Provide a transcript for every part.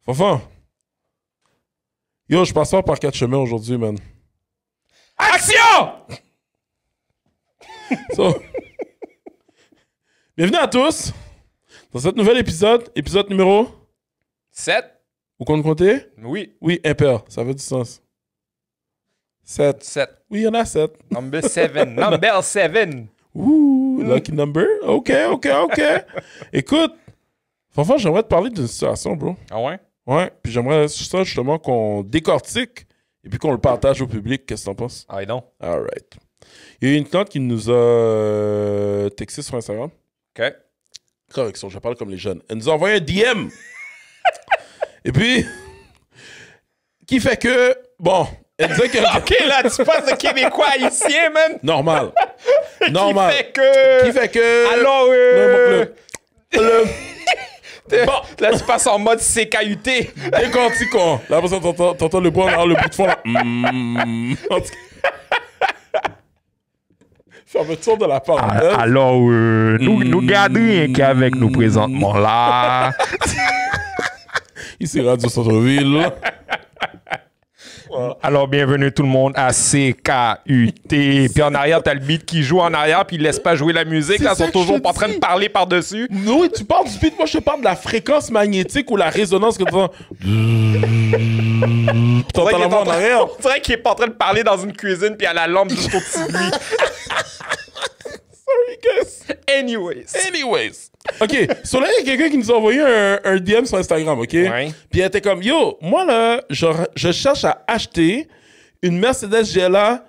Fanfan. Yo, je passe pas par 4 chemins aujourd'hui, man. Action! So, bienvenue à tous dans cet nouvel épisode numéro 7? Vous comptez? Oui. Oui, impair, ça fait du sens. 7. 7. Oui, il y en a 7. Number 7. Number 7. Ouh, lucky number. OK. Écoute, Fanfan, j'aimerais te parler d'une situation, bro. Ah ouais? Ouais, puis j'aimerais ça justement qu'on décortique et puis qu'on le partage au public. Qu'est-ce que t'en penses? Ah oui, non. All right. Il y a une cliente qui nous a texté sur Instagram. OK. Correction, je parle comme les jeunes. Elle nous a envoyé un DM. Et puis, qui fait que, bon, elle disait que... OK, là, tu passes de Québécois à haïtien, man. Normal. Qui fait que... Qui fait que... Alors, Bon, là, tu passes en mode CKUT. décortiquons. Là, après ça, t'entends le bout de fond, là. En tout cas. Fermeture de la parenthèse. Alors, nous gardons qu'avec nous présentement là. Ici, Radio Centre-Ville. Alors, bienvenue tout le monde à CKUT. Puis en arrière, t'as le beat qui joue en arrière, puis il laisse pas jouer la musique. Là, ils sont toujours pas en train de parler par-dessus. Oui, tu parles du beat, moi je te parle de la fréquence magnétique ou la résonance que tu entends. T'entends la voix en arrière. On dirait qu'il est pas en train de parler dans une cuisine, puis à la lampe juste au-dessus de lui. Sorry, guys. Anyways. OK, so là, il y a quelqu'un qui nous a envoyé un DM sur Instagram, OK? Ouais. Puis elle était comme, yo, moi là, je cherche à acheter une Mercedes GLA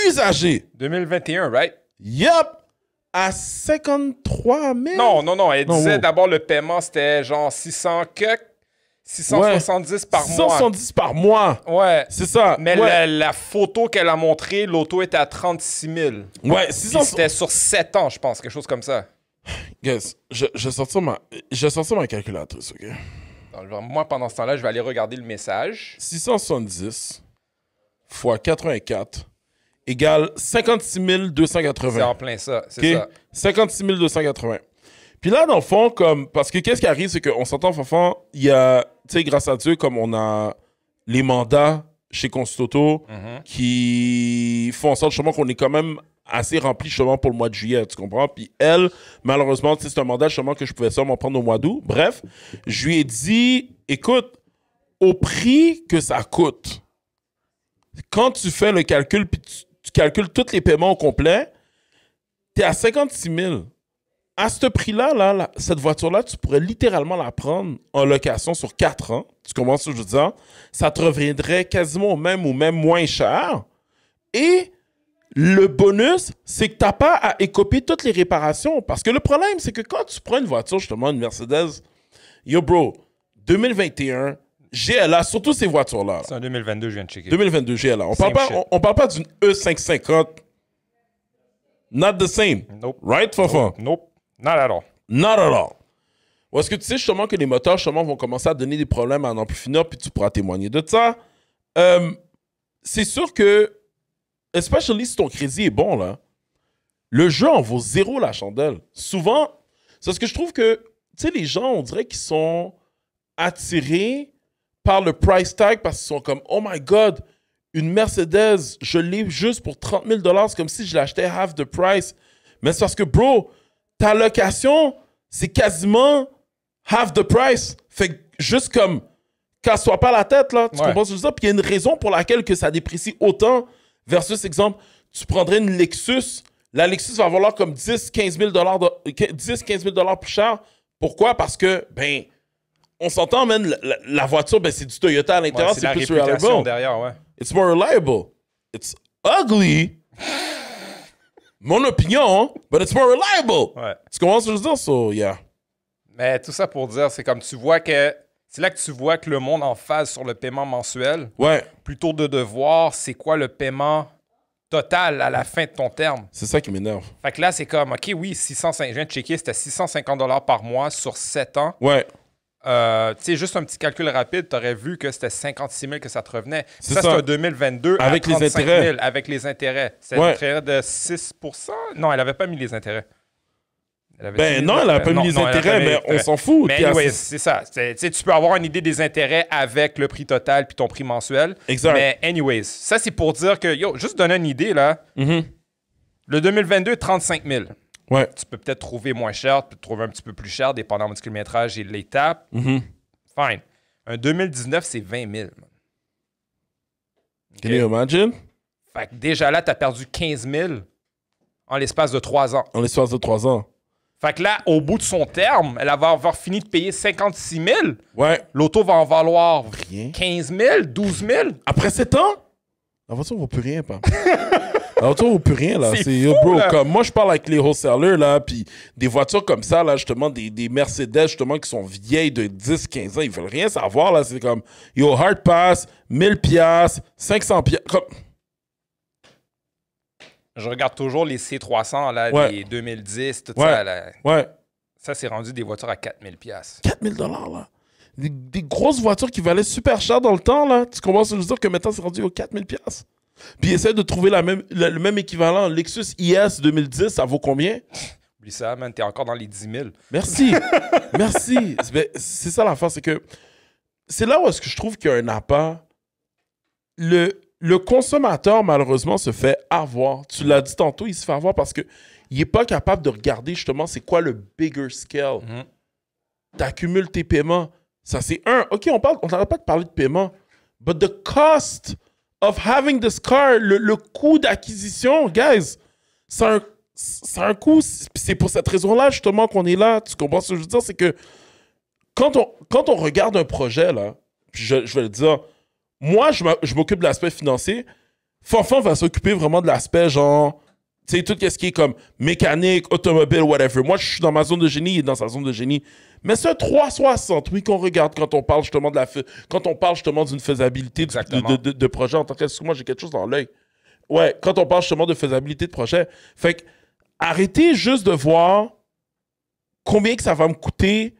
usagée. 2021, right? Yup! À 53 000. Non. Elle Non, disait wow. d'abord le paiement, c'était genre 600 cuck, 670 par mois. 670 par mois. Ouais. C'est ça. Mais ouais. la photo qu'elle a montrée, l'auto était à 36 000. Ouais, Puis 600... c'était sur 7 ans, je pense, quelque chose comme ça. Guys, je sortir ma calculatrice, OK? Alors, moi, pendant ce temps-là, je vais aller regarder le message. 670 fois 84 égale 56 280. C'est en plein ça, c'est OK? ça. 56 280. Puis là, dans le fond, comme... Parce que qu'est-ce qui arrive, c'est qu'on s'entend, Fanfan, il y a... Tu sais, grâce à Dieu, comme on a les mandats chez Constituto qui font en sorte, justement, qu'on est quand même assez rempli, justement, pour le mois de juillet, tu comprends? Puis elle, malheureusement, tu sais, c'est un mandat, justement, que je pouvais seulement prendre au mois d'août. Bref, je lui ai dit, écoute, au prix que ça coûte, quand tu fais le calcul, puis tu calcules tous les paiements au complet, t'es à 56 000. À ce prix-là, là, cette voiture-là, tu pourrais littéralement la prendre en location sur 4 ans. Tu comprends ce que je veux dire? Ça te reviendrait quasiment au même ou même moins cher. Et le bonus, c'est que tu n'as pas à écoper toutes les réparations. Parce que le problème, c'est que quand tu prends une voiture, justement, une Mercedes, yo, bro, 2021, GLA, surtout ces voitures-là. C'est en 2022, je viens de checker. 2022 GLA. On Same parle pas d'une E550. Not the same. Nope. Right, Fanfan? Nope. Not at all. Not at all. Ou est-ce que tu sais justement que les moteurs justement vont commencer à donner des problèmes à n'en plus finir, puis tu pourras témoigner de ça. C'est sûr que, especially si ton crédit est bon, là, le jeu en vaut zéro la chandelle. Souvent, c'est parce que je trouve que, tu sais, les gens, on dirait qu'ils sont attirés par le price tag parce qu'ils sont comme, oh my God, une Mercedes, je l'ai juste pour 30 000 $, c'est comme si je l'achetais half the price. Mais c'est parce que, bro, ta location, c'est quasiment half the price. Fait que juste comme, casse-toi pas la tête, là. Tu comprends ce que je veux dire? Puis il y a une raison pour laquelle que ça déprécie autant versus, exemple, tu prendrais une Lexus. La Lexus va valoir comme 10-15 000 $ plus cher. Pourquoi? Parce que, ben, on s'entend, man, la voiture, ben, c'est du Toyota à l'intérieur, c'est plus reliable. Derrière, ouais. It's more reliable. It's ugly. Mon opinion, but it's more reliable. Ouais. Tu comprends ce que je veux dire? So, yeah. Mais tout ça pour dire, c'est comme tu vois que... C'est là que tu vois que le monde en phase sur le paiement mensuel. Ouais. Plutôt de voir c'est quoi le paiement total à la fin de ton terme. C'est ça qui m'énerve. Fait que là, c'est comme, OK, oui, 650, je viens de checker, c'était 650 $ par mois sur 7 ans. Ouais. Tu sais, juste un petit calcul rapide, tu aurais vu que c'était 56 000 que ça te revenait. C'est Ça, ça. c'est un 2022 Avec à les 35 intérêts. 000 avec les intérêts. C'est Ouais. un intérêt de 6 %. Non, elle n'avait pas mis les intérêts. Ben non, elle n'a pas mis les intérêts, mais on s'en fout. Mais anyway, c'est ça. Tu peux avoir une idée des intérêts avec le prix total puis ton prix mensuel. Exact. Mais anyways, ça, c'est pour dire que, juste donner une idée, là, le 2022, 35 000. Ouais. Tu peux peut-être trouver moins cher, tu peux trouver un petit peu plus cher, dépendamment du kilométrage et de l'étape. Fine. Un 2019, c'est 20 000. Can you imagine? Fait que déjà là, tu as perdu 15 000 en l'espace de 3 ans. En l'espace de 3 ans. Fait que là, au bout de son terme, elle va avoir fini de payer 56 000. Ouais. L'auto va en valoir Rien. 15 000, 12 000. Après 7 ans, la voiture ne vaut plus rien, pas. La voiture ne vaut plus rien, là. C'est fou, bro, là. comme moi, je parle avec les wholesalers, là, puis des voitures comme ça, là, justement, des Mercedes, justement, qui sont vieilles de 10, 15 ans, ils veulent rien savoir, là. C'est comme, yo, hard pass, 1000 piastres, 500 piastres. Comme... Je regarde toujours les C300, là, Ouais. des 2010, tout Ouais. ça, là. Ouais. Ça, c'est rendu des voitures à 4 000 piastres. 4000 $, là. Des grosses voitures qui valaient super cher dans le temps, là. Tu commences à nous dire que maintenant, c'est rendu aux 4000 $. Puis essaie de trouver le même équivalent. Lexus IS 2010, ça vaut combien? Oublie ça, man, t'es encore dans les 10 000. Merci. Merci. C'est ça l'affaire, c'est que c'est là où est-ce que je trouve qu'il y a un appât. Le consommateur, malheureusement, se fait avoir. Tu l'as dit tantôt, il se fait avoir parce qu'il n'est pas capable de regarder justement c'est quoi le bigger scale. Tu accumules tes paiements. Ça, c'est un. OK, on n'arrête pas de parler de paiement. But the cost of having this car, le coût d'acquisition, guys, c'est un coût. C'est pour cette raison-là, justement, qu'on est là. Tu comprends ce que je veux dire? C'est que quand on regarde un projet, là, puis je vais le dire, moi, je m'occupe de l'aspect financier. Fanfan va s'occuper vraiment de l'aspect, genre, tu sais, tout ce qui est comme mécanique, automobile, whatever. Moi, je suis dans ma zone de génie, il est dans sa zone de génie. Mais c'est un 360, oui, qu'on regarde quand on parle justement quand on parle justement d'une faisabilité de projet en tant que... Excuse-moi, j'ai quelque chose dans l'œil. Ouais, quand on parle justement de faisabilité de projet. Fait que, arrêtez juste de voir combien que ça va me coûter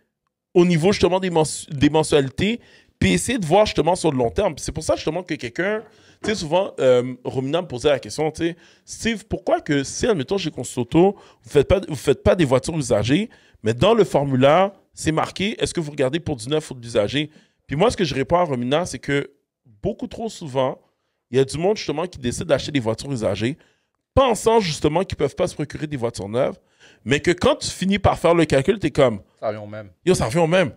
au niveau justement des mensualités, puis essayer de voir justement sur le long terme. Puis c'est pour ça justement que quelqu'un... Tu sais, souvent, Romina me posait la question, tu sais, Steve, pourquoi que si, admettons, chez Consulto, vous faites pas des voitures usagées, mais dans le formulaire, c'est marqué, est-ce que vous regardez pour du neuf ou de l'usagé? Puis moi, ce que je réponds à Romina, c'est que beaucoup trop souvent, il y a du monde, justement, qui décide d'acheter des voitures usagées, pensant, justement, qu'ils peuvent pas se procurer des voitures neuves, mais que quand tu finis par faire le calcul, t'es comme... Ça revient au même. Yo, ça revient au même.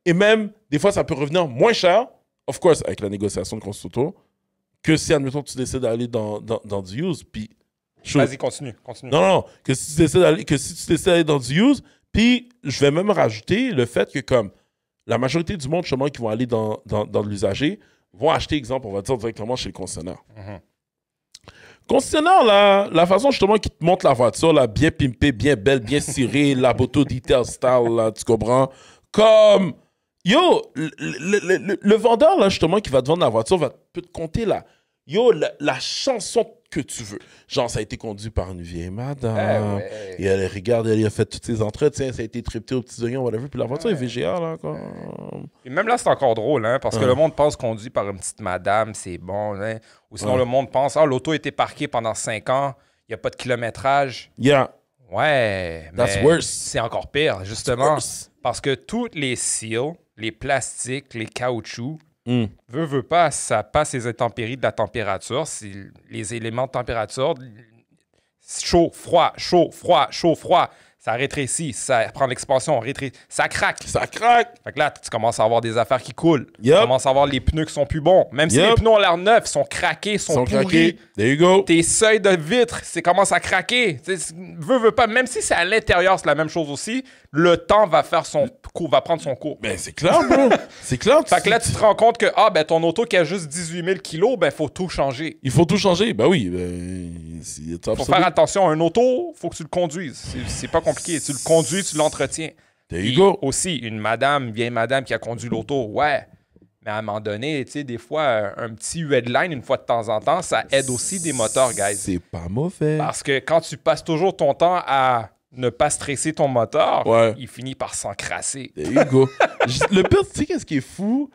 Et même, des fois, ça peut revenir moins cher, of course, avec la négociation de Consulto, que si, admettons, tu décides d'aller dans du use, puis... Vas-y, continue. Non, que si tu décides d'aller dans du use, puis je vais même rajouter le fait que, comme, la majorité du monde, justement, qui vont aller dans l'usager, vont acheter, exemple, on va dire directement chez le concessionnaire. Concessionnaire, là, la façon, justement, qui te montre la voiture, là, bien pimpée, bien belle, bien cirée, la moto detail style, là, tu comprends? Comme... Yo, le vendeur, là, justement, qui va te vendre la voiture, peut te compter, là, yo, la chanson que tu veux. Genre, ça a été conduit par une vieille madame. Et elle regarde, elle a fait tous ses entretiens, ça a été tripté aux petits oignons, whatever. Puis la voiture est VGA, là, quoi. Et même là, c'est encore drôle, hein, parce que le monde pense conduit par une petite madame, c'est bon, hein. Ou sinon, le monde pense, l'auto a été parquée pendant 5 ans, il n'y a pas de kilométrage. Yeah. Ouais, That's mais worse. c'est encore pire, justement. Parce que tous les seals, les plastiques, les caoutchoucs, veut pas, ça passe les intempéries de la température, les éléments de température, chaud, froid, chaud, froid, chaud, froid, ça rétrécit, ça prend l'expansion, ça craque. Ça craque. Fait que là, tu commences à avoir des affaires qui coulent. Yep. Tu commences à avoir les pneus qui sont plus bons. Même si les pneus ont l'air neufs, sont craqués, sont pourris. Craqués. There you go. Tes seuils de vitre, commence à craquer. Veut pas. Même si c'est à l'intérieur, c'est la même chose aussi. Le temps va faire son cours, va prendre son cours. Ben, c'est clair, bro. C'est clair. Fait que là, tu te rends compte que ton auto qui a juste 18 000 kilos, ben, faut tout changer. Il faut tout changer. Ben oui. Faut faire attention. Un auto, faut que tu le conduises. C'est pas compliqué. Tu le conduis, tu l'entretiens. There you go. Aussi, une vieille madame qui a conduit l'auto, ouais. Mais à un moment donné, tu sais, des fois, un petit headline, une fois de temps en temps, ça aide aussi des moteurs, guys. C'est pas mauvais. Parce que quand tu passes toujours ton temps à ne pas stresser ton moteur, il finit par s'encrasser. There you go. Le pire, tu sais, qu'est-ce qui est fou?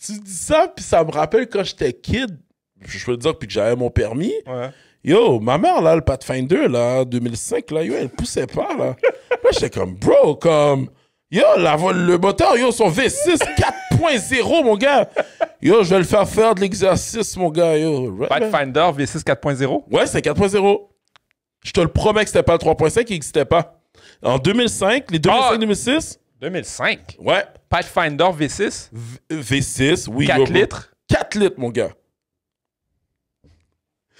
Tu dis ça, puis ça me rappelle quand j'étais kid, je peux te dire, puis que j'avais mon permis. Ouais. Yo, ma mère, là, le Pathfinder, là, 2005, là, yo, elle poussait pas, là. Là, j'étais comme, bro, comme... Yo, le moteur, yo, son V6 4.0, mon gars. Yo, je vais le faire de l'exercice, mon gars, yo. Pathfinder V6 4.0? Ouais, c'est 4.0. Je te le promets que c'était pas le 3.5 qui n'existait pas. En 2005, les 2005-2006... 2005? Ouais. Pathfinder V6? V6, oui. 4 litres? 4 litres, mon gars.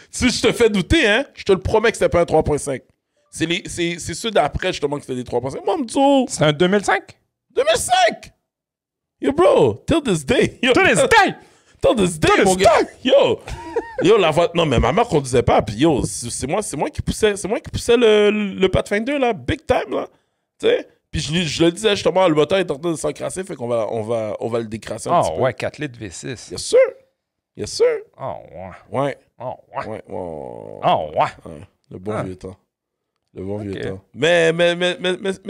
Si je te fais douter, hein, je te le promets que c'était pas un 3.5. C'est ceux d'après, justement, que c'était des 3.5. Mamzo! C'est un 2005? 2005! Yo, bro, till this day. Yo, Till this day! Till this day, mon gars. Yo, la voiture... Non, mais ma mère conduisait pas, puis yo, c'est moi qui poussais le Pathfinder, là, big time, là. Tu sais? Puis je le disais, justement, le moteur est en train de s'encrasser, fait qu'on va le décrasser un petit peu. Ouais, 4 litres V6. Yes, sir. Yes, sir. Oh, ouais. Ouais. Oh, ouais. Ouais. Oh, ouais. Le bon vieux temps. Le bon vieux temps. Mais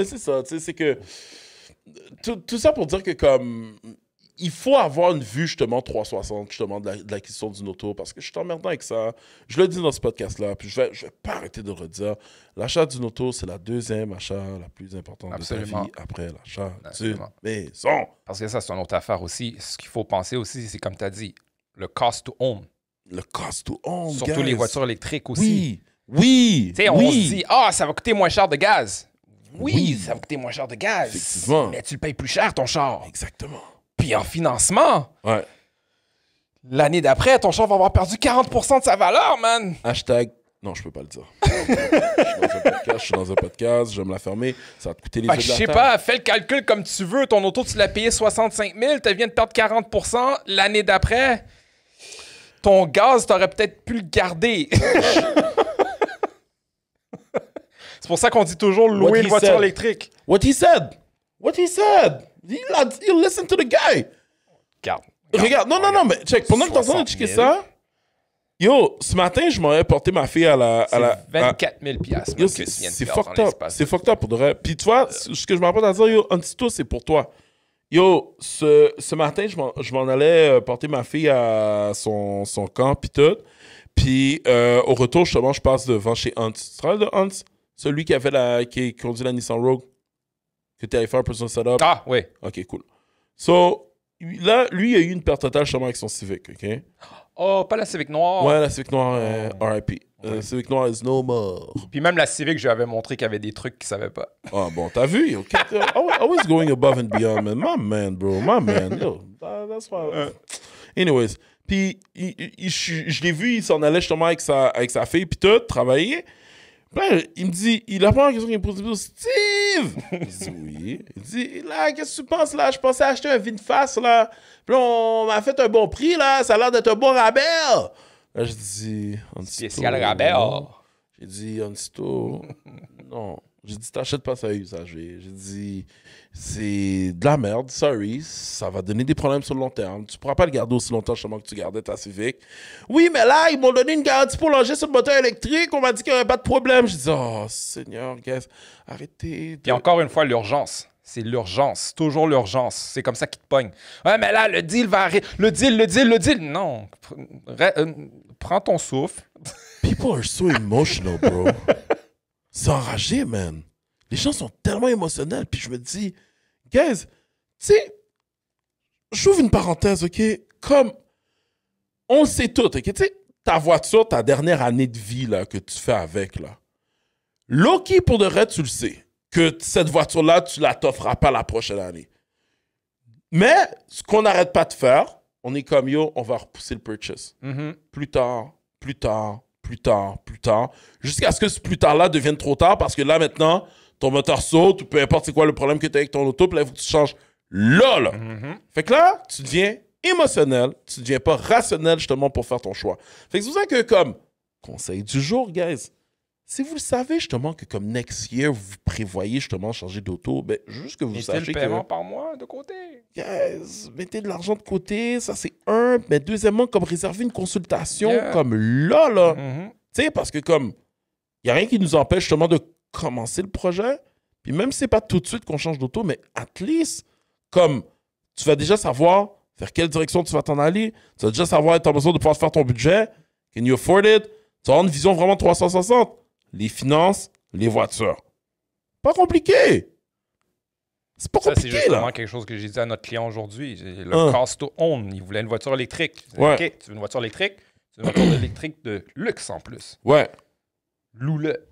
c'est ça, tu sais, c'est que... Tout ça pour dire que, comme... Il faut avoir une vue, justement, 360, justement, de l'acquisition d'une auto, parce que je suis emmerdant avec ça. Je le dis dans ce podcast-là, puis je vais pas arrêter de le redire. L'achat d'une auto, c'est la deuxième achat la plus importante de ta vie après l'achat d'une maison. Parce que ça, c'est une autre affaire aussi. Ce qu'il faut penser aussi, c'est comme tu as dit, le cost to own. Le cost to own, surtout les voitures électriques aussi. Oui. Tu sais, on se dit, ça va coûter moins cher de gaz. Oui, ça va coûter moins cher de gaz. Effectivement. Mais tu le payes plus cher, ton char. Exactement. Puis en financement, ouais. L'année d'après, ton char va avoir perdu 40% de sa valeur, man. Hashtag... Non, je peux pas le dire. Je suis dans un podcast, je vais me la fermer. Ça va te coûter les yeux de la je sais table. pas, fais le calcul comme tu veux. Ton auto, tu l'as payé 65 000, tu viens de perdre 40%. L'année d'après, ton gaz, t'aurais peut-être pu le garder. C'est pour ça qu'on dit toujours louer une voiture électrique. What he said. You listen to the guy. Regarde. Non, mais check. Pendant que t'es en train de checker ça, yo, ce matin, je m'aurais porté ma fille à la... 24 000 $. Yo, c'est fucked up. C'est fucked up pour de vrai. Puis tu vois, ce que je m'apprête à dire, yo, un petit tour, c'est pour toi. Yo, ce matin, je m'en allais porter ma fille à son camp, puis tout. Puis au retour, justement, je passe devant chez Hunt. Tu te rappelles de Hunt? Celui qui conduit la Nissan Rogue? Que tu allais faire un peu son setup? Ah, oui. OK, cool. So, là, lui, il a eu une perte totale justement avec son Civic, OK? Oh, pas la Civic noire. Ouais, la Civic noire, RIP. La Civic noire is no more. Puis même la Civic, je lui avais montré qu'il y avait des trucs qu'il savait pas. Ah bon, t'as vu? Yo, always going above and beyond, man. My man, bro. My man. Yo, that's why... Anyways, puis je l'ai vu, il s'en allait justement avec sa fille, puis tout, travailler. Là, il me dit, la première question qu'il me pose, Steve! Je dis oui. Il dit, là, qu'est-ce que tu penses, là? Je pensais acheter un VinFast, là. Puis là, on m'a fait un bon prix, là. Ça a l'air d'être un bon rabais. Là, je dis, spécial rabais. J'ai dit, Onsto, non. J'ai dit, t'achètes pas ça usagé. J'ai dit, c'est de la merde, sorry. Ça va donner des problèmes sur le long terme. Tu pourras pas le garder aussi longtemps, justement, que tu gardais ta Civic. Oui, mais là, ils m'ont donné une garantie pour longer sur le moteur électrique. On m'a dit qu'il n'y aurait pas de problème. Je dis, oh, Seigneur, guys, arrêtez. Puis encore une fois, l'urgence. C'est l'urgence. Toujours l'urgence. C'est comme ça qu'ils te pognent. Ouais, mais là, le deal va arriver. Le deal. Non. Prends ton souffle. People are so emotional, bro. C'est enragé, man. Les gens sont tellement émotionnels. Puis je me dis, guys, tu sais, j'ouvre une parenthèse, OK? Comme, on le sait tout, OK? Tu sais, ta voiture, ta dernière année de vie, là, que tu fais avec, là. Loki, pour de vrai, tu le sais. Que cette voiture-là, tu la t'offras pas la prochaine année. Mais, ce qu'on n'arrête pas de faire, on est comme, yo, on va repousser le purchase. Plus tard. Jusqu'à ce que ce plus tard-là devienne trop tard parce que là, maintenant, ton moteur saute ou peu importe c'est quoi le problème que tu as avec ton auto, puis là, il faut que tu changes là. Fait que là, tu deviens émotionnel, tu deviens pas rationnel justement pour faire ton choix. Fait que c'est pour ça que, comme conseil du jour, guys, si vous le savez justement que comme next year, vous prévoyez justement changer d'auto, ben juste que vous sachiez que... Mettez le paiement par mois de côté. Guys, mettez de l'argent de côté, ça c'est un. Mais deuxièmement, comme réserver une consultation comme là. Tu sais, parce que comme, il n'y a rien qui nous empêche justement de commencer le projet. Puis même si c'est pas tout de suite qu'on change d'auto, mais at least, comme, tu vas déjà savoir vers quelle direction tu vas t'en aller. Tu vas déjà savoir, tu as besoin de pouvoir faire ton budget. Can you afford it? Tu as une vision vraiment 360. Les finances, les voitures. Pas compliqué. C'est pas compliqué, c'est justement là. quelque chose que j'ai dit à notre client aujourd'hui. Le cost to own, il voulait une voiture électrique. Ouais. OK, tu veux une voiture électrique? Tu veux une voiture électrique de luxe en plus. Ouais. Loue-le.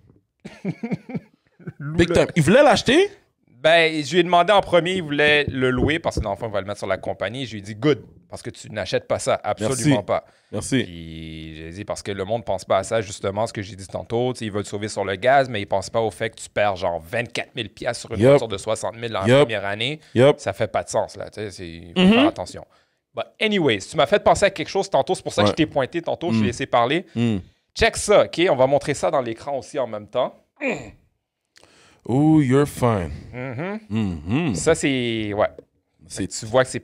Big time. Il voulait l'acheter? Ben, je lui ai demandé en premier, il voulait le louer parce que dans le fond, il va le mettre sur la compagnie. Je lui ai dit, good, parce que tu n'achètes pas ça. Absolument Merci. pas. Merci. Puis j'ai dit, parce que le monde ne pense pas à ça, justement, ce que j'ai dit tantôt. Ils veulent te sauver sur le gaz, mais ils ne pensent pas au fait que tu perds genre 24 000 $ sur une voiture de 60 000 dans la première année. Ça fait pas de sens, là. Il faut faire attention. But anyways, tu m'as fait penser à quelque chose tantôt. C'est pour ça que je t'ai pointé tantôt. Je t'ai laissé parler. Check ça, OK? On va montrer ça dans l'écran aussi en même temps. Oh, you're fine. Ça, c'est... Ouais. Tu vois que c'est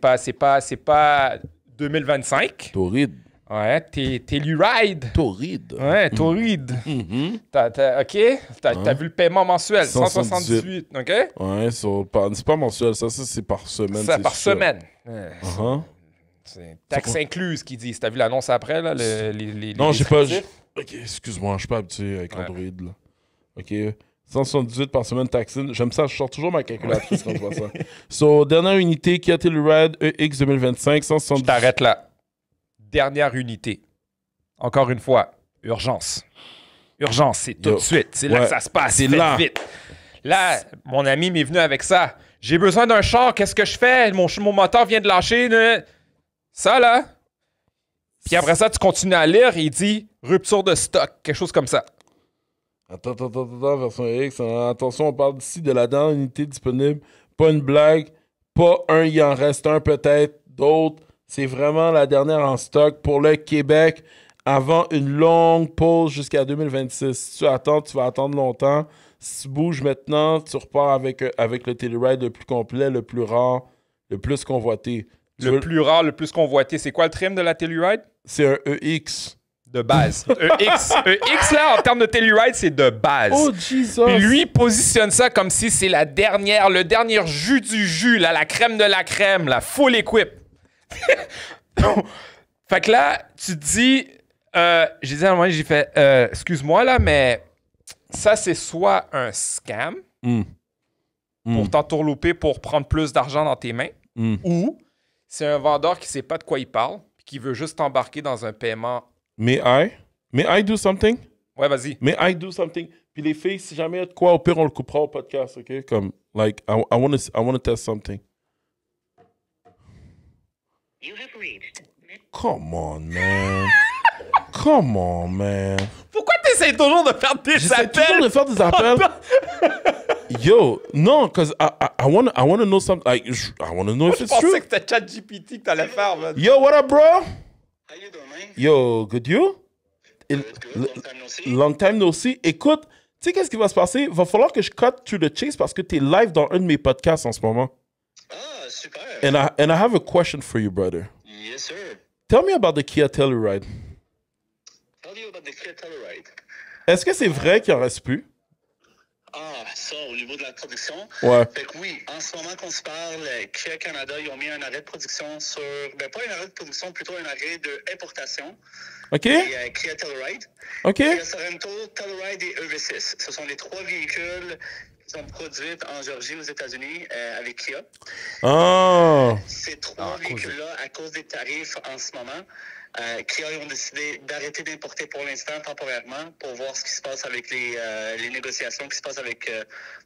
pas 2025. Torride. Ouais, Telluride. Torride. Ouais, Torride. OK? T'as vu le paiement mensuel, 178. OK? Ouais, c'est pas mensuel. Ça c'est par semaine. Ça, par sûr. semaine. C'est taxe incluse qui dit. T'as vu l'annonce après, là? Non, j'ai pas... OK, excuse-moi, je suis pas habitué avec Android, là. OK. 178 par semaine taxine. J'aime ça, je sors toujours ma calculatrice quand je vois ça. So, dernière unité, Kia Telluride EX 2025, 178. Je t'arrête là. Dernière unité. Encore une fois, urgence. Urgence, c'est tout de suite. C'est là que ça se passe. C'est là. Vite. Là, mon ami m'est venu avec ça. J'ai besoin d'un char, qu'est-ce que je fais? Mon moteur vient de lâcher. Ça, là. Puis après ça, tu continues à lire et il dit rupture de stock, quelque chose comme ça. Attends, version X. Attention, on parle ici de la dernière unité disponible. Pas une blague. Pas un, il en reste un peut-être. D'autres, c'est vraiment la dernière en stock pour le Québec avant une longue pause jusqu'à 2026. Si tu attends, tu vas attendre longtemps. Si tu bouges maintenant, tu repars avec le Telluride le plus complet, le plus rare, le plus convoité. Plus rare, le plus convoité. C'est quoi le trim de la Telluride? C'est un EX. De base. EX, là, en termes de Telluride, c'est de base. Oh, Jesus! Puis lui, il positionne ça comme si c'est le dernier jus du jus, là, la crème de la crème, la full equip. Fait que là, tu te dis... j'ai dit à un moment, j'ai fait... excuse-moi, là, mais ça, c'est soit un scam pour t'entourlouper pour prendre plus d'argent dans tes mains, ou c'est un vendeur qui sait pas de quoi il parle puis qui veut juste t'embarquer dans un paiement... May I do something? Ouais, vas-y. May I do something? Puis les filles, si jamais il y a de quoi, au pire, on le coupera au podcast, OK? Comme, like, I want to test something. You have reached. Come on, man. Come on, man. Pourquoi t'essayes toujours de faire des J'essaie appels? toujours de faire des appels. Yo, non, because I want to know something. Like, I want to know if it's true. Je pensais que c'était ChatGPT que t'allais faire, man. Yo, what up, bro? How you doing, man? Yo, good you? Good. Long time no see. Long time no see. Écoute, tu sais qu'est-ce qui va se passer? Va falloir que je cut to the chase parce que t'es live dans un de mes podcasts en ce moment. Ah, super. And I have a question for you, brother. Yes, sir. Tell me about the Kia Telluride. Tell you about the Kia Telluride. Est-ce que c'est vrai qu'il en reste plus? Ah, ça, au niveau de la production. Ouais. Fait que oui, en ce moment qu'on se parle, Kia Canada, ils ont mis un arrêt de production sur... Ben, pas un arrêt de production, plutôt un arrêt d'importation. OK? Et Kia Telluride. OK? Kia Sorento, Telluride et EV6. Ce sont les trois véhicules qui sont produits en Géorgie, aux États-Unis, avec Kia. Ah. Ces trois véhicules-là, à cause des tarifs en ce moment, Kia ont décidé d'arrêter d'importer pour l'instant temporairement pour voir ce qui se passe avec les négociations qui se passent avec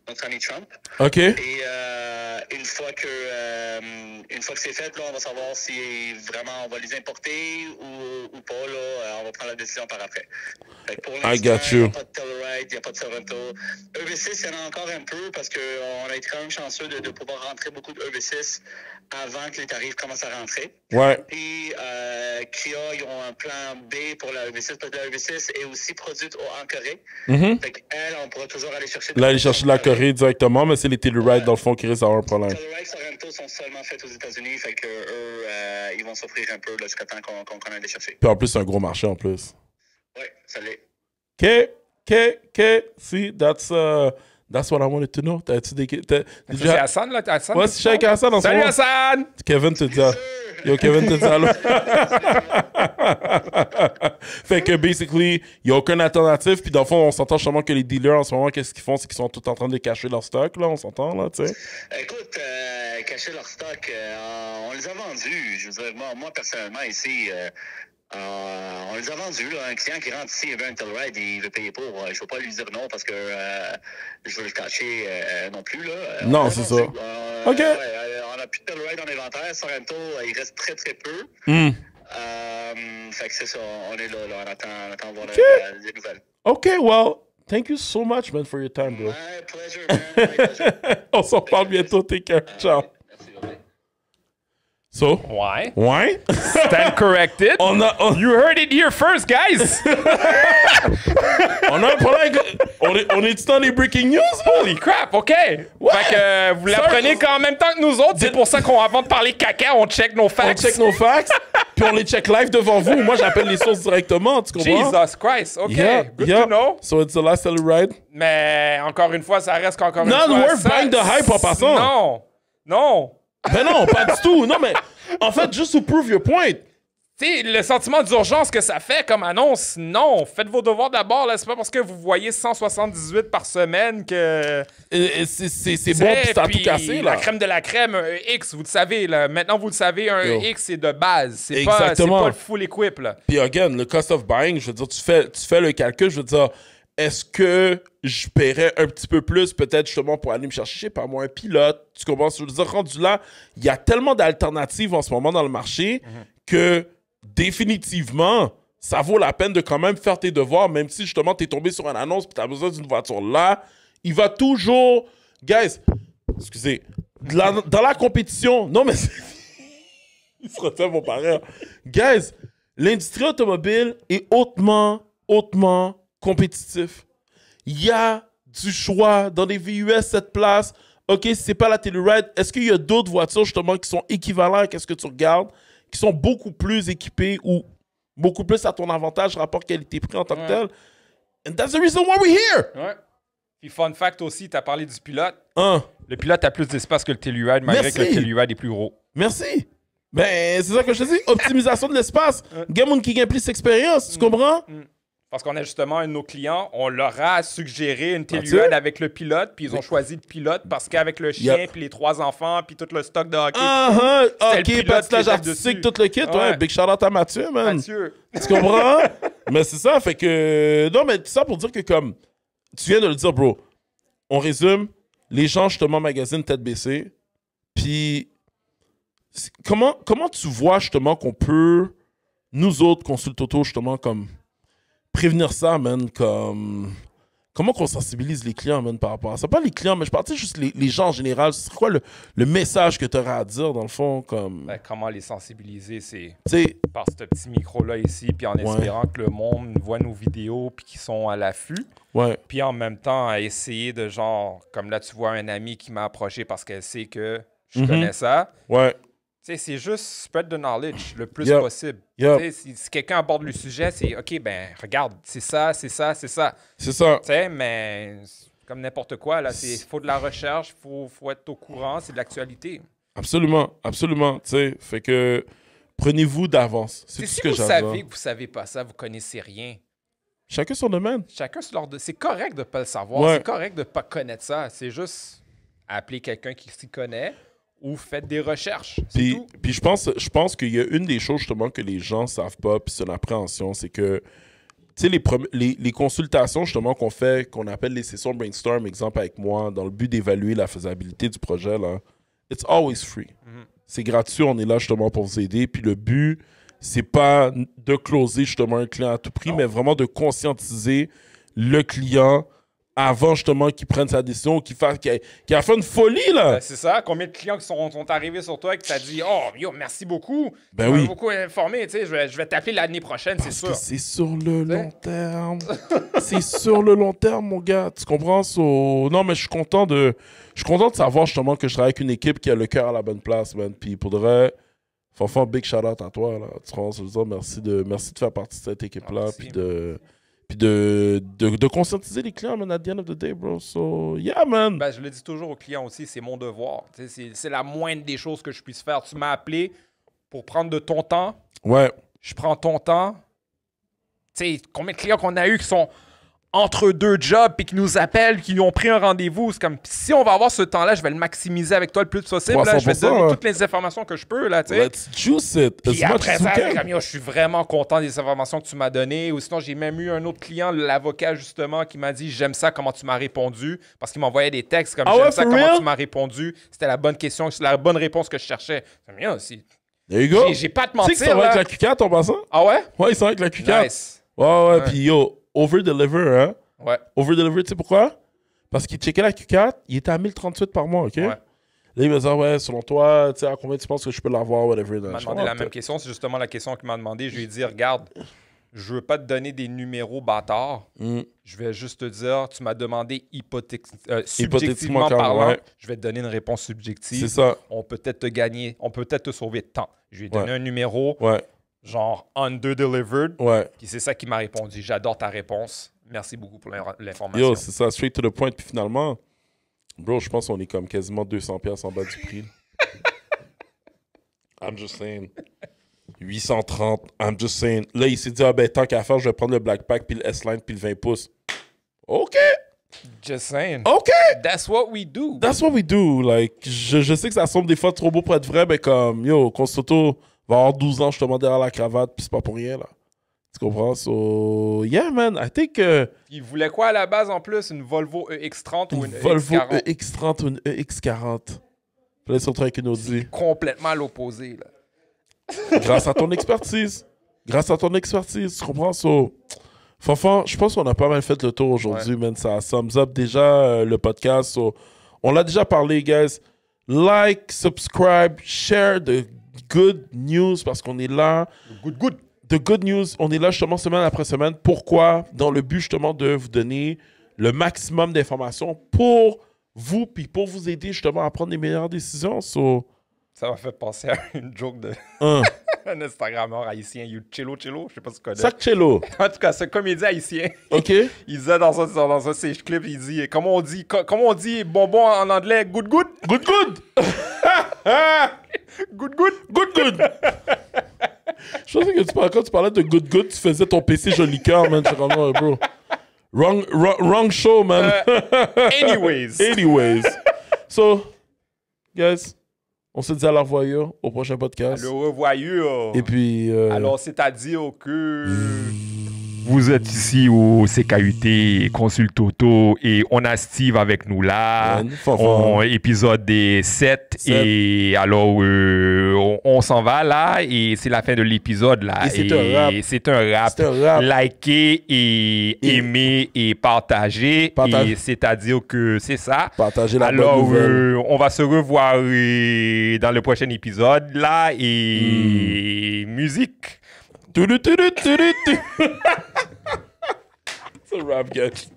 notre ami Trump. OK. Et une fois que c'est fait, là, on va savoir si vraiment on va les importer ou pas. Là, on va prendre la décision par après. Fait que pour l'instant, il n'y a pas de Telluride, il n'y a pas de Sorento. EV6, il y en a encore un peu parce qu'on a été quand même chanceux de pouvoir rentrer beaucoup de EV6 avant que les tarifs commencent à rentrer. Ouais. Puis Kia, ils ont un plan B pour la EV6 parce que la EV6 est aussi produite en Corée. Fait qu'elle, on pourra toujours aller chercher... Là, aller chercher la Corée directement, mais c'est les Telluride, dans le fond, qui risquent d'avoir un problème. Telluride et Sorento sont seulement faits aux États-Unis, fait que eux, ils vont s'offrir un peu jusqu'à temps qu'on aille les chercher. Puis en plus, c'est un gros marché, en plus. Oui, ça l'est. OK. See, that's That's what I wanted to know. T'as-tu des... C'est Hassan, là? Hassan, ouais, c'est avec Hassan en ce moment. Salut, Hassan! Kevin te dit... Yo, Kevin te dit allô. Fait que, basically, il n'y a aucune alternative. Puis, dans le fond, on s'entend justement que les dealers, en ce moment, qu'est-ce qu'ils font? C'est qu'ils sont tous en train de cacher leur stock, là. On s'entend, là, tu sais. Écoute, cacher leur stock, on les a vendus. Je veux dire, moi personnellement, ici... on les a vendus. Là. Un client qui rentre ici, il veut un Telluride, il veut payer pour. Je ne vais pas lui dire non parce que je veux le cacher non plus. Là. Non, c'est ça. OK. On n'a plus de Telluride en inventaire. Sorrento, il reste très, très peu. Fait que c'est ça. On est là. On attend de voir les nouvelles. OK, well, thank you so much, man, for your time, bro. My pleasure, man. My pleasure. On s'en parle bientôt. Take care. Ciao. So? Ouais. Ouais? Stand corrected. You heard it here first, guys. On a un problème. On est dans les breaking news? Holy crap, OK. Fait que vous l'apprenez en même temps que nous autres. C'est pour ça qu'avant de parler caca, on check nos facts. On check nos facts, puis on les check live devant vous. Moi, j'appelle les sources directement, tu comprends? Jesus Christ, OK. Good to know. So it's the last Telluride. Mais encore une fois, ça reste qu'encore une fois... Not worth buying the hype en passant. Non. Ben non, pas du tout. Non, mais en fait, just to prove your point. Tu sais, le sentiment d'urgence que ça fait comme annonce, non. Faites vos devoirs d'abord. C'est pas parce que vous voyez 178 par semaine que... C'est bon, puis ça a tout cassé, là. La crème de la crème, un X, vous le savez, là. Maintenant, vous le savez, un X, c'est de base. C'est pas le full equip, là. Puis, again, le cost of buying, je veux dire, tu fais le calcul, je veux dire... Est-ce que je paierais un petit peu plus, peut-être justement pour aller me chercher, je sais pas moi, un pilote? Tu comprends? Je veux dire, rendu là, il y a tellement d'alternatives en ce moment dans le marché que définitivement, ça vaut la peine de quand même faire tes devoirs, même si justement tu es tombé sur une annonce et tu as besoin d'une voiture là. Il va toujours. Guys, excusez, dans la compétition, non mais. Il se refait mon parrain. Guys, l'industrie automobile est hautement compétitif. Il y a du choix dans les VUS 7 places. OK, si c'est pas la Telluride, est-ce qu'il y a d'autres voitures justement qui sont équivalentes à ce que tu regardes, qui sont beaucoup plus équipées ou beaucoup plus à ton avantage rapport qualité-prix en tant que tel? And that's the reason why we're here! Ouais. Puis fun fact aussi, tu as parlé du pilote. Hein? Le pilote a plus d'espace que le Telluride, malgré que le Telluride est plus gros. Merci! Ben, c'est ça que je te dis. Optimisation de l'espace. Game qui gagne plus d'expérience, tu comprends? Parce qu'on a justement un de nos clients, on leur a suggéré une Telluride avec le pilote, puis ils ont choisi le pilote parce qu'avec le chien, puis les 3 enfants, puis tout le stock de hockey. OK, patinage artistique, tout le kit. Ouais, big shout-out à Mathieu, man. Mathieu. Tu comprends? Mais c'est ça, fait que... Non, mais ça pour dire que comme... Tu viens de le dire, bro. On résume. Les gens, justement, magasinent tête baissée. Puis... Comment tu vois, justement, qu'on peut... Nous autres, Consult Auto, justement, comme... prévenir ça, man, comme... Comment qu'on sensibilise les clients, man, par rapport à ça? Pas les clients, mais je partais juste les gens en général. C'est quoi le message que tu auras à dire, dans le fond, comme... Ben, comment les sensibiliser, c'est par ce petit micro-là ici, puis en espérant que le monde voit nos vidéos, puis qu'ils sont à l'affût. Ouais. Puis en même temps, à essayer de genre... Comme là, tu vois un ami qui m'a approché parce qu'elle sait que je connais ça. Ouais. Tu sais, c'est juste spread the knowledge le plus possible. Si quelqu'un aborde le sujet, c'est OK, ben regarde, c'est ça, c'est ça, c'est ça. C'est ça. Tu sais, mais comme n'importe quoi, là, il faut de la recherche, il faut être au courant, c'est de l'actualité. Absolument, absolument. Tu sais, fait que prenez-vous d'avance. C'est tout ce que j'adore. Si vous savez que vous savez pas ça, vous connaissez rien. Chacun son domaine. Chacun sur leur... C'est correct de ne pas le savoir. C'est correct de ne pas connaître ça. C'est juste appeler quelqu'un qui s'y connaît. Ou faites des recherches. Puis je pense qu'il y a une des choses justement que les gens ne savent pas, puis c'est une appréhension, c'est que tu sais, les consultations justement qu'on fait, qu'on appelle les sessions brainstorm, exemple avec moi, dans le but d'évaluer la faisabilité du projet, là, it's always free. C'est gratuit, on est là justement pour vous aider. Puis le but, c'est pas de closer justement un client à tout prix, mais vraiment de conscientiser le client avant justement qu'il prenne sa décision, qu'il a fait une folie, là. C'est ça. Combien de clients qui sont arrivés sur toi et qui t'ont dit « Oh, yo, merci beaucoup. Ben oui. beaucoup informé. Tu sais, je vais t'appeler l'année prochaine, c'est sûr. » C'est sur le long terme. C'est sur le long terme, mon gars. Tu comprends? Non, mais je suis content de savoir justement que je travaille avec une équipe qui a le cœur à la bonne place, man. Puis pour de vrai, Fanfan, big shout-out à toi, là. Tu comprends? Je veux dire, merci de faire partie de cette équipe-là. Puis Puis de conscientiser les clients, man, at the end of the day, bro. So, yeah, man. Ben, je le dis toujours aux clients aussi, c'est mon devoir. C'est la moindre des choses que je puisse faire. Tu m'as appelé pour prendre de ton temps. Ouais. Je prends ton temps. Tu sais, combien de clients qu'on a eu qui sont entre deux jobs puis qui nous appellent, qui ont pris un rendez-vous. C'est comme, si on va avoir ce temps-là, je vais le maximiser avec toi le plus possible. Là. Je vais te donner toutes les informations que je peux. Là, let's juice it. Puis après ça, je suis vraiment content des informations que tu m'as données. Ou sinon, j'ai même eu un autre client, l'avocat, justement, qui m'a dit, j'aime ça comment tu m'as répondu. Parce qu'il m'envoyait des textes comme, j'aime ça comment tu m'as répondu. C'était la bonne question, c'est la bonne réponse que je cherchais. C'est bien aussi. There you go. J'ai pas à te mentir. Tu sais que ça va avec la Q4 en passant? Ah ouais? Ouais, ils sont avec la Q4. Nice. Ouais. Puis yo, over-deliver, hein? Ouais. Over-deliver, tu sais pourquoi? Parce qu'il checkait la Q4, il était à 1038 par mois, OK? Ouais. Là, il me disait, ouais, selon toi, tu sais, à combien tu penses que je peux l'avoir, whatever. Il m'a demandé la même question. C'est justement la question qu'il m'a demandé. Je lui ai dit, regarde, je veux pas te donner des numéros bâtards. Je vais juste te dire, tu m'as demandé subjectivement parlant. Ouais. Je vais te donner une réponse subjective. C'est ça. On peut peut-être te gagner, on peut peut-être te sauver de temps. Je lui ai donné un numéro, genre under-delivered. Ouais. Puis c'est ça qu'il m'a répondu. J'adore ta réponse. Merci beaucoup pour l'information. Yo, c'est ça, straight to the point. Puis finalement, bro, je pense qu'on est comme quasiment 200$ en bas du prix. I'm just saying. 830, I'm just saying. Là, il s'est dit, ah ben, tant qu'à faire, je vais prendre le Black Pack, puis le S-Line, puis le 20 pouces. OK! Just saying. OK! That's what we do. That's what we do. Like, je sais que ça semble des fois trop beau pour être vrai, mais comme, yo, Constoto va avoir 12 ans, justement, derrière la cravate, puis c'est pas pour rien, là. Tu comprends? So, yeah, man, I think... Il voulait quoi à la base, en plus? Une Volvo EX30 ou une Volvo EX40? EX30 ou une EX40. Fallait se retrouver avec une Audi. Complètement à l'opposé, là. Grâce à ton expertise. Grâce à ton expertise, tu comprends? So, Fanfan, je pense qu'on a pas mal fait le tour aujourd'hui, man. Ça sums up déjà le podcast. So, on l'a déjà parlé, guys. Like, subscribe, share the good news parce qu'on est là. Good. The good news, on est là justement semaine après semaine. Pourquoi? Dans le but justement de vous donner le maximum d'informations pour vous, puis pour vous aider justement à prendre les meilleures décisions. So, ça m'a fait penser à une joke de un Instagrammeur haïtien, Cello, je sais pas si tu connais. Sac Cello. En tout cas, ce comédien haïtien. OK. Il disait dans un ses clips, il dit comment on dit bonbon en anglais? Good. Good. Good. Je pensais que quand tu parlais de good, tu faisais ton PC joli cœur, man. Je comprends, bro. Wrong show, man. Anyways. So, guys, on se dit à la revoyure au prochain podcast. Le revoyure. Et puis... Alors, c'est-à-dire que... Vous êtes ici au CKUT Consulte Auto et on a Steve avec nous là. Épisode des 7. Et alors, on s'en va là et c'est la fin de l'épisode là. Et c'est un rap. Likez et aimez et partagez. Et c'est-à-dire que c'est ça. Partagez la bonne nouvelle. Alors, on va se revoir dans le prochain épisode là et musique. It's a rap, guys.